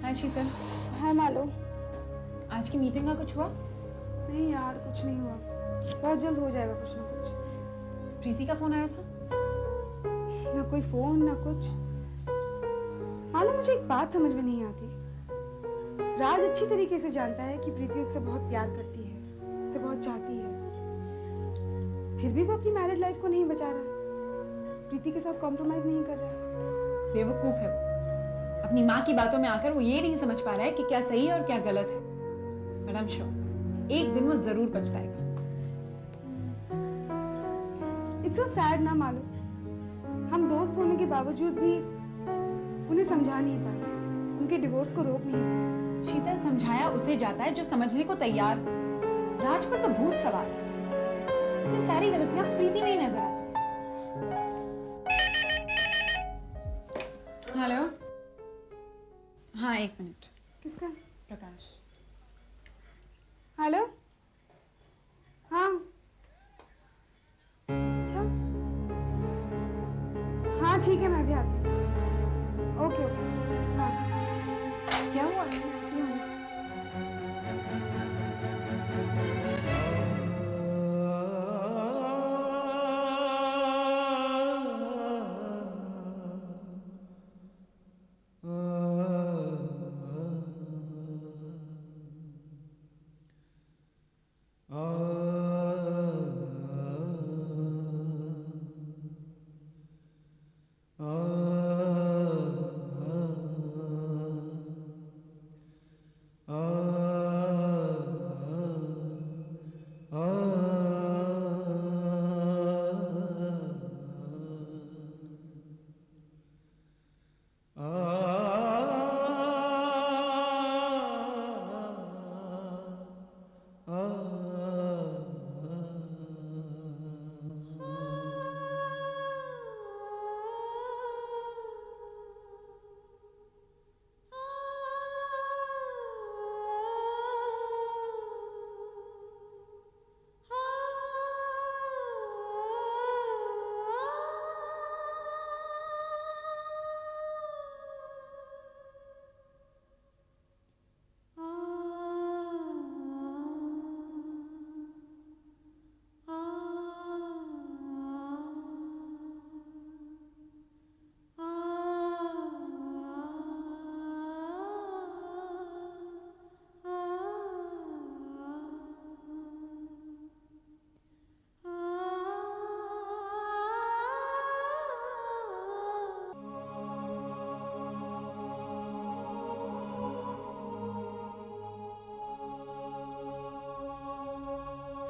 हाय शीतल। हाँ मालो। आज की मीटिंग का कुछ हुआ? नहीं यार, कुछ नहीं हुआ। बहुत जल्द हो जाएगा कुछ ना कुछ। प्रीति का फोन आया था? ना कोई फोन ना कुछ। मालो, मुझे एक बात समझ में नहीं आती। राज अच्छी तरीके से जानता है कि प्रीति उससे बहुत प्यार करती है, उसे बहुत चाहती है, फिर भी वो अपनी मैरिड लाइफ को नहीं बचा रहा, प्रीति के साथ कॉम्प्रोमाइज नहीं कर रहा। बेवकूफ है वो। अपनी माँ की बातों में आकर वो ये नहीं समझ पा रहा है कि क्या सही है और क्या गलत है। बट आई एम श्योर एक दिन वो जरूर पछताएगा। इट्स सो सैड ना मालो, हम दोस्त होने के बावजूद भी उन्हें समझा नहीं पाए, उनके डिवोर्स को रोक नहीं पाए। शीतल, समझाया उसे जाता है जो समझने को तैयार हो। राज पर तो भूत सवार है, उसे सारी गलतियां प्रीति में ही नजर आती है। हेलो। हाँ, एक मिनट। किसका? प्रकाश। हेलो। हाँ, अच्छा, हाँ ठीक है, मैं भी आती हूँ। Okay okay. हाँ, क्या हुआ? मैं आती हूँ।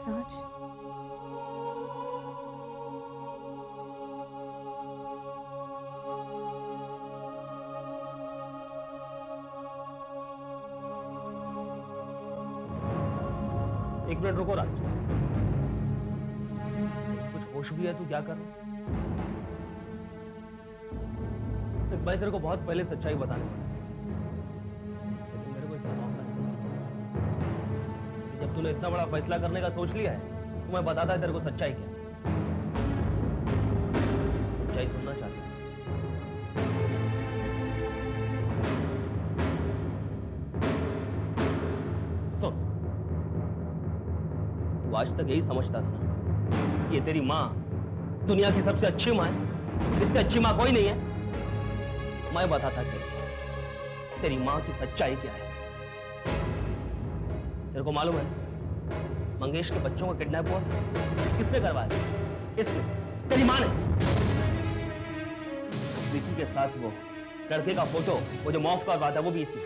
राज, एक मिनट रुको राज, कुछ होश भी है तू क्या कर रहा है? मैं तेरे को बहुत पहले सच्चाई बताने वाला, लेकिन मेरे को इसका मौका नहीं। जब तूने इतना बड़ा फैसला करने का सोच लिया है तो मैं बताता है तेरे को सच्चाई क्या। सच्चाई सुनना चाहती हूँ? सुन, तू आज तक यही समझता था ना कि ये तेरी माँ दुनिया की सबसे अच्छी माँ है, इससे अच्छी माँ कोई नहीं है। मैं बताता तेरी माँ की सच्चाई क्या है। तेरे को मालूम है मंगेश के बच्चों का किडनैप हुआ? किसने करवाया? किसने? तेरी माँ ने। प्रीति के साथ वो लड़के का फोटो, वो जो मॉफ करवा था, वो भी इसी।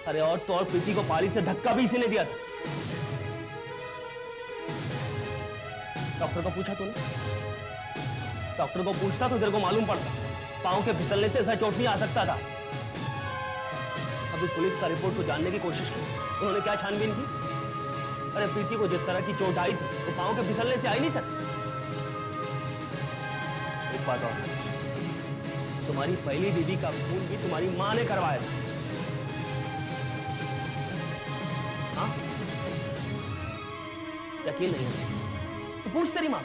अरे और तो और प्रीति को पारी से धक्का भी इसी ने दिया था। डॉक्टर को पूछा तूने? डॉक्टर को पूछता तो तेरे को मालूम पड़ता, पांव के फिसलने से ऐसा चोट नहीं आ सकता था। अभी पुलिस का रिपोर्ट को जानने की कोशिश की, उन्होंने क्या छानबीन की? अरे प्रीति को जिस तरह की चोट आई थी वो पांव के फिसलने से आई नहीं सकती। एक बात और, तुम्हारी पहली बीवी का खून भी तुम्हारी मां ने करवाया था। हाँ? यकीन नहीं है तो पूछ तेरी मां।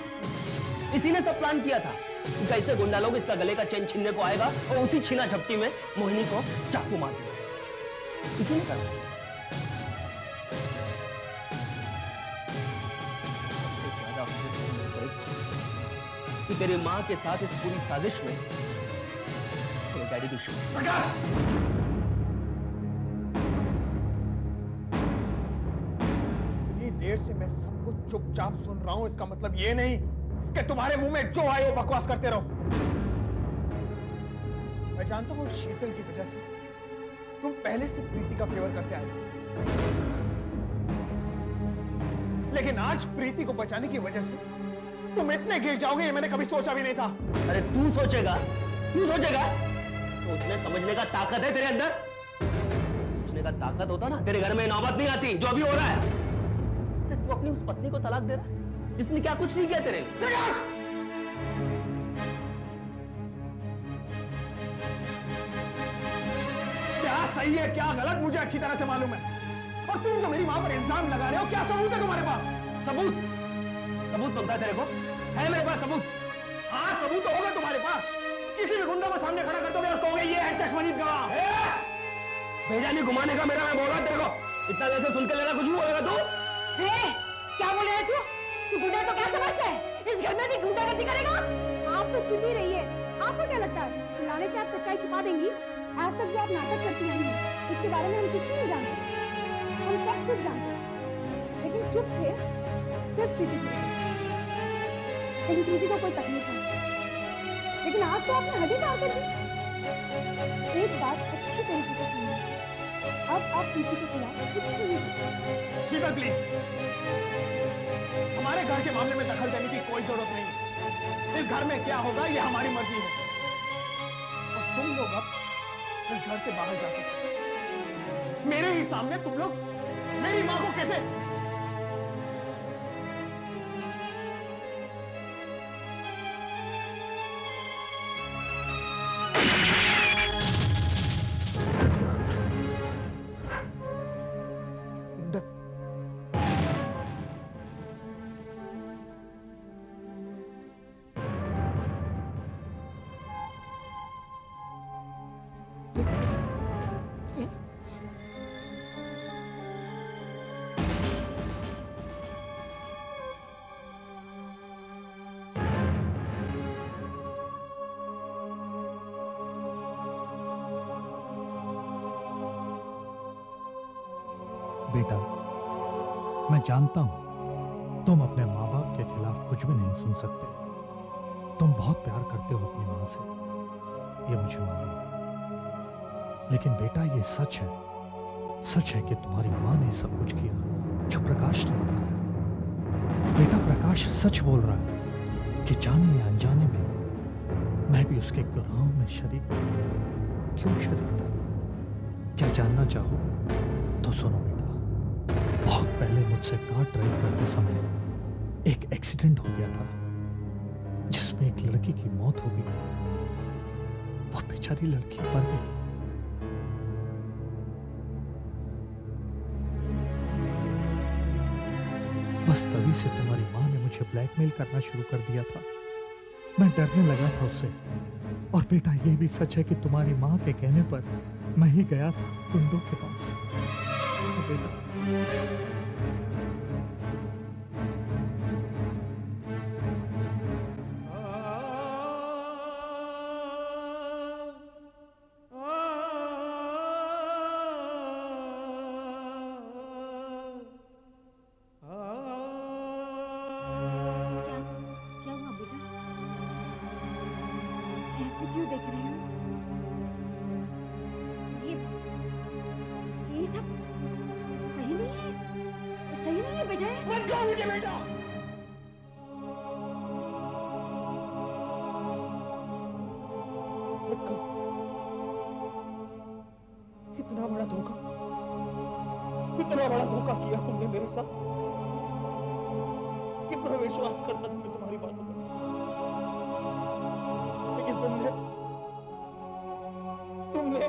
इसी ने सब प्लान किया था कि कैसे गुंडा लोग इसका गले का चेन छीनने को आएगा और उसी छीना झपटी में मोहिनी को चाकू मार दिया। किसी ने करा। सबसे ज्यादा अफसोस मेरे को इस बात का कि तेरी माँ के साथ इस पूरी साजिश में तेरे डैडी की शक्ति। देर से मैं सब कुछ चुपचाप सुन रहा हूं, इसका मतलब ये नहीं कि तुम्हारे मुंह में जो आए वो बकवास करते रहो। मैं जानता हूं शीतल की वजह से तुम पहले से प्रीति का फेवर करते आए, लेकिन आज प्रीति को बचाने की वजह से तुम इतने गिर जाओगे ये मैंने कभी सोचा भी नहीं था। अरे तू सोचेगा? सोचने समझने का ताकत है तेरे अंदर? सोचने का ताकत होता ना तेरे घर में नौबत नहीं आती जो अभी हो रहा है। तू अपनी उस पत्नी को तलाक दे रहा है जिसने क्या कुछ नहीं किया तेरे लिए। क्या सही है क्या गलत मुझे अच्छी तरह से मालूम है, और तुम जो मेरी मां पर इल्जाम लगा रहे हो क्या सबूत है तुम्हारे पास? सबूत बनता है तेरे को? है मेरे पास सबूत? हाँ सबूत तो होगा तुम्हारे पास। किसी भी गुंडा को सामने खड़ा कर दोगे और कहोगे ये है चश्मदीद गवाह। भेजा नहीं घुमाने का मेरा, मैं बोल रहा तेरे को। इतना देर से सुन के लेना कुछ भी बोलेगा तू? क्या बोल रहे तू? तू गुंडा तो क्या समझता है? इस घर में भी गुंडागर्दी करेगा? आप तो चुप ही रहिए। आपको क्या लगता है चिल्लाने से आप सच्चाई छुपा देंगी? आज तक जो आप नाटक करती आई हैं इसके बारे में हम कुछ नहीं जानते। हम सब कुछ जानते हैं, लेकिन चुप थे सिर्फ प्रीति की। लेकिन प्रीति को कोई तकलीफ नहीं, लेकिन आज तो आपने हद ही पार कर दी। एक बात अच्छी तरीके से सुनिए, अब आप प्रीति के खिलाफ कुछ नहीं कर। शीतल प्लीज, हमारे घर के मामले में दखल देने की कोई जरूरत नहीं। इस घर में क्या होगा ये हमारी मर्जी है, और तुम लोग अब इस घर से बाहर जा सकते। मेरे ही सामने तुम लोग मेरी मां को कैसे? बेटा, मैं जानता हूं तुम अपने माँ बाप के खिलाफ कुछ भी नहीं सुन सकते। तुम बहुत प्यार करते हो अपनी माँ से, ये मुझे मालूम है। लेकिन बेटा ये सच है कि तुम्हारी माँ ने सब कुछ किया जो प्रकाश ने बताया। बेटा प्रकाश सच बोल रहा है कि जाने या अनजाने में मैं भी उसके गुनाहों में शरीक था। क्यों शरीक था? क्या जानना चाहोगे? तो सुनो बेटा, बहुत पहले मुझसे कार ड्राइव करते समय एक एक्सीडेंट हो गया था जिसमें एक लड़की की मौत हो गई थी। वो बेचारी लड़की मर गई। बस तभी से तुम्हारी माँ ने मुझे ब्लैकमेल करना शुरू कर दिया था। मैं डरने लगा था उससे। और बेटा ये भी सच है कि तुम्हारी माँ के कहने पर मैं ही गया था गुंडों के पास। बेटा क्यों देख रहे हो? ये सब सही नहीं है, सही नहीं है बेटा। मत कहो मुझे बेटा। मत कहो। इतना बड़ा धोखा किया तुमने मेरे साथ। कितना विश्वास करता था मैं तुम्हारी बातों पर, लेकिन तुमने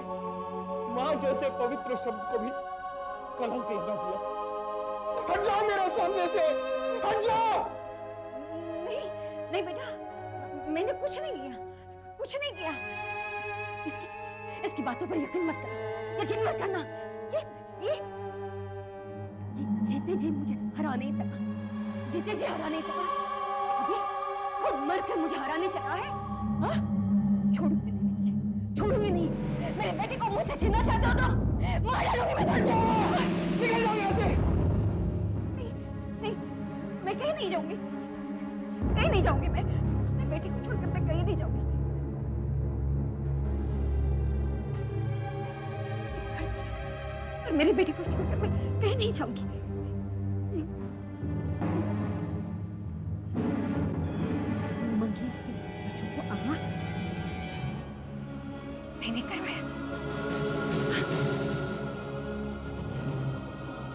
मां जैसे पवित्र शब्द को भी कलंक लगा दिया। हट जाओ मेरे सामने से, हट जाओ। नहीं बेटा, मैंने कुछ नहीं किया। इसकी बातों पर यकीन मत करना। ये जीते जी मुझे हराने तक, जीते जी हराने तक, अभी खुद मर कर मुझे हराने चला है। हाँ? छोड़ूंगी नहीं मैं तुझे, छोड़ूंगी नहीं। मेरे बेटे को मुझसे छीनना चाहते हो तो मार डालूंगी मैं तुझे। निकल जाओ यहाँ से। नहीं, नहीं, मैं कहीं नहीं जाऊंगी, कहीं नहीं जाऊंगी मैं। अपने बेटे को छोड़कर मैं कहीं नहीं जाऊंगी। और मेरे बेटे को छोड़कर मैं कहीं नहीं जाऊंगी। मंगेश के बच्चों को अगवा मैंने करवाया,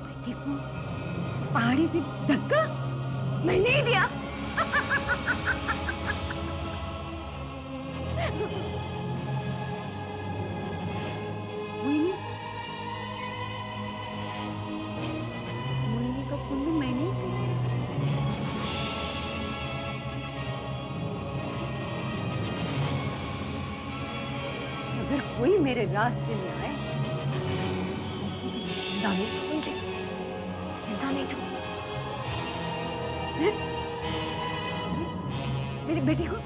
बेटे को पहाड़ी से धक्का मैंने ही दिया। मोहिनी का खून भी मैंने ही पिया। अगर कोई मेरे रास्ते में आए दाने छोड़ेंगे, दाने छोड़। मेरे बेटे को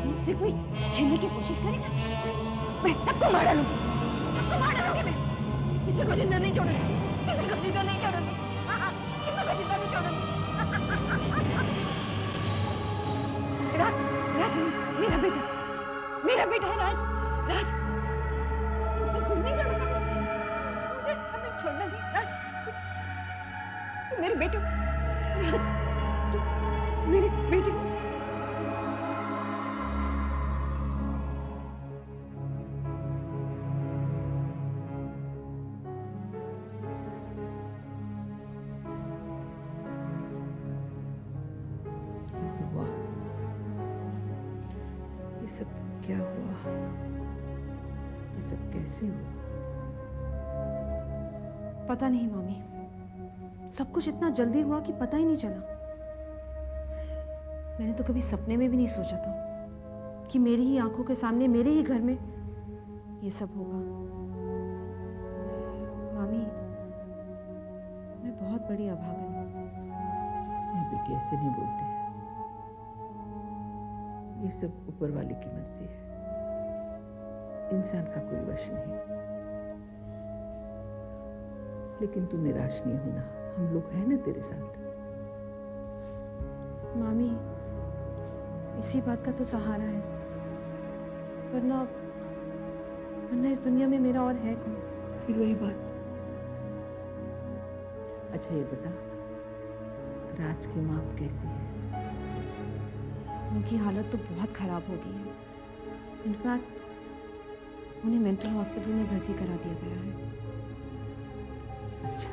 मुझसे कोई छीनने की कोशिश करेगा, मैं सबको मार डालूंगी, सबको मार डालूंगी मैं। किसी को जिंदा नहीं छोड़ूंगी, किसी को जिंदा नहीं छोड़ूंगी। हाँ, हाँ, किसी को जिंदा नहीं छोड़ूंगी। राज, राज, मेरा बेटा है राज, राज। मुझे तुम नहीं छोड़ोगे, मुझे हमें छोड़ना नहीं। राज, तू मेरे बेटे, राज, तू मेरे बेटे। ये सब क्या हुआ? ये सब कैसे हुआ? पता नहीं मामी, सब कुछ इतना जल्दी हुआ कि पता ही नहीं चला। मैंने तो कभी सपने में भी नहीं सोचा था कि मेरी ही आंखों के सामने, मेरे ही घर में ये सब होगा। मामी, मैं बहुत बड़ी अभागन हूँ। नहीं बेटी, ऐसे नहीं बोलते। ये सब ऊपर वाले की मर्जी है, इंसान का कोई वश नहीं। लेकिन तू निराश नहीं होना, हम लोग हैं ना तेरे साथ। मामी, इसी बात का तो सहारा है, वरना इस दुनिया में मेरा और है कौन? फिर वही बात। अच्छा ये बता, राज की माँ अब कैसी है? उनकी हालत तो बहुत खराब हो गई है। इनफैक्ट उन्हें मेंटल हॉस्पिटल में भर्ती करा दिया गया है। अच्छा,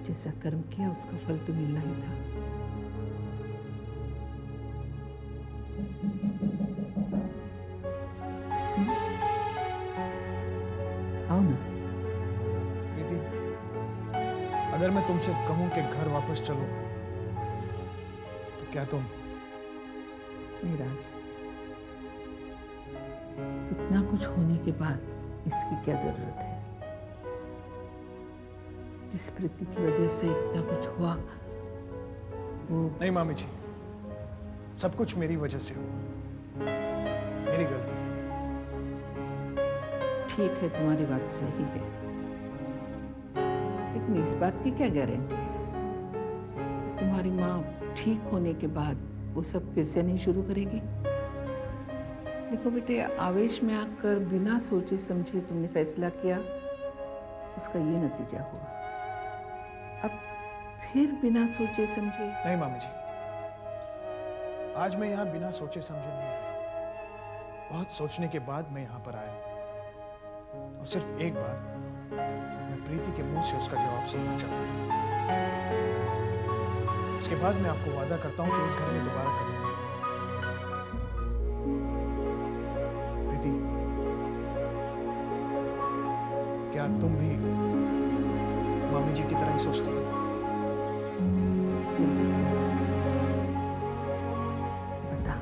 जैसा कर्म किया उसका फल तो मिलना ही था। आओ ना। प्रीति, अगर मैं तुमसे कहूं कि घर वापस चलो, तो क्या तुम? नहीं राज, इतना कुछ होने के बाद इसकी क्या जरूरत है? जिस प्रीति की वजह से इतना कुछ हुआ वो नहीं मामी जी, सब कुछ मेरी वजह से हुआ, मेरी गलती है। ठीक है, तुम्हारी बात सही है, लेकिन इस बात की क्या गारंटी है तुम्हारी माँ ठीक होने के बाद वो सब फिर से नहीं शुरू करेगी? देखो बेटे, आवेश में आकर बिना सोचे समझे तुमने फैसला किया, उसका ये नतीजा हुआ। अब फिर बिना सोचे समझे? नहीं मामी जी, आज मैं यहाँ बिना सोचे समझे नहीं आया, बहुत सोचने के बाद मैं यहाँ पर आया, और सिर्फ एक बार मैं प्रीति के मुंह से उसका जवाब सुनना चाहता हूँ। उसके बाद मैं आपको वादा करता हूँ कि इस घर में दोबारा कभी नहीं आऊंगा। प्रीति, क्या तुम भी मामी जी की तरह ही सोचती हो? बता,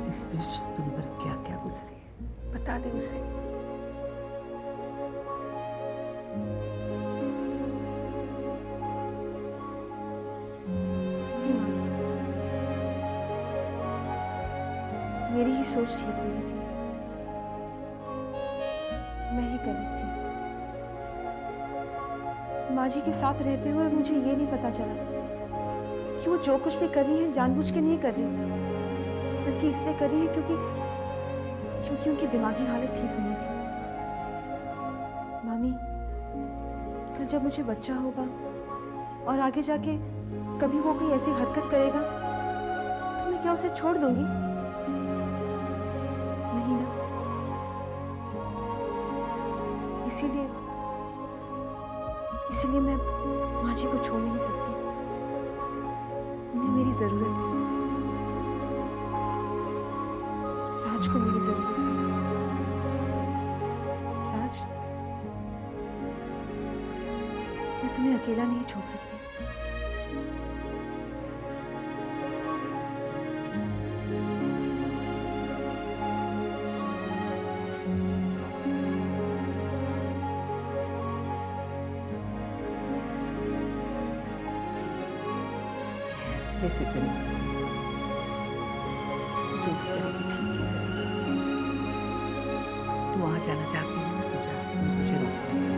इस बीच तुम पर क्या क्या गुजरी है? बता दे उसे। नहीं माँ, मेरी ही सोच ठीक नहीं थी, मैं ही गलत थी। माँ जी के साथ रहते हुए मुझे ये नहीं पता चला कि वो जो कुछ भी कर रही है जानबूझ के नहीं कर रही, बल्कि इसलिए कर रही है क्योंकि उनकी दिमागी हालत ठीक नहीं थी। मामी, कल जब मुझे बच्चा होगा और आगे जाके कभी वो कोई ऐसी हरकत करेगा तो मैं क्या उसे छोड़ दूंगी? नहीं ना। इसीलिए मैं माँ जी को छोड़ नहीं सकती। उन्हें मेरी जरूरत है, राज को मेरी जरूरत है। राज, मैं तुम्हें अकेला नहीं छोड़ सकती। जैसे तरीके से जो करेगी ठीक ही करेगी। तू वहां जाना चाहती है ना तो जा, मैं तुझे रोक रही हूँ।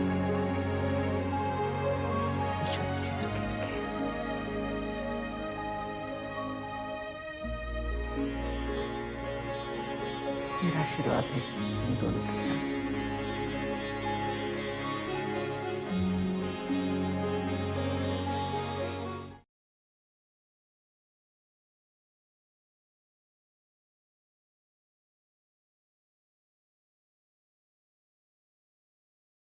ईश्वर तुझे सुखी रखे। मेरा आशीर्वाद है तुम दोनों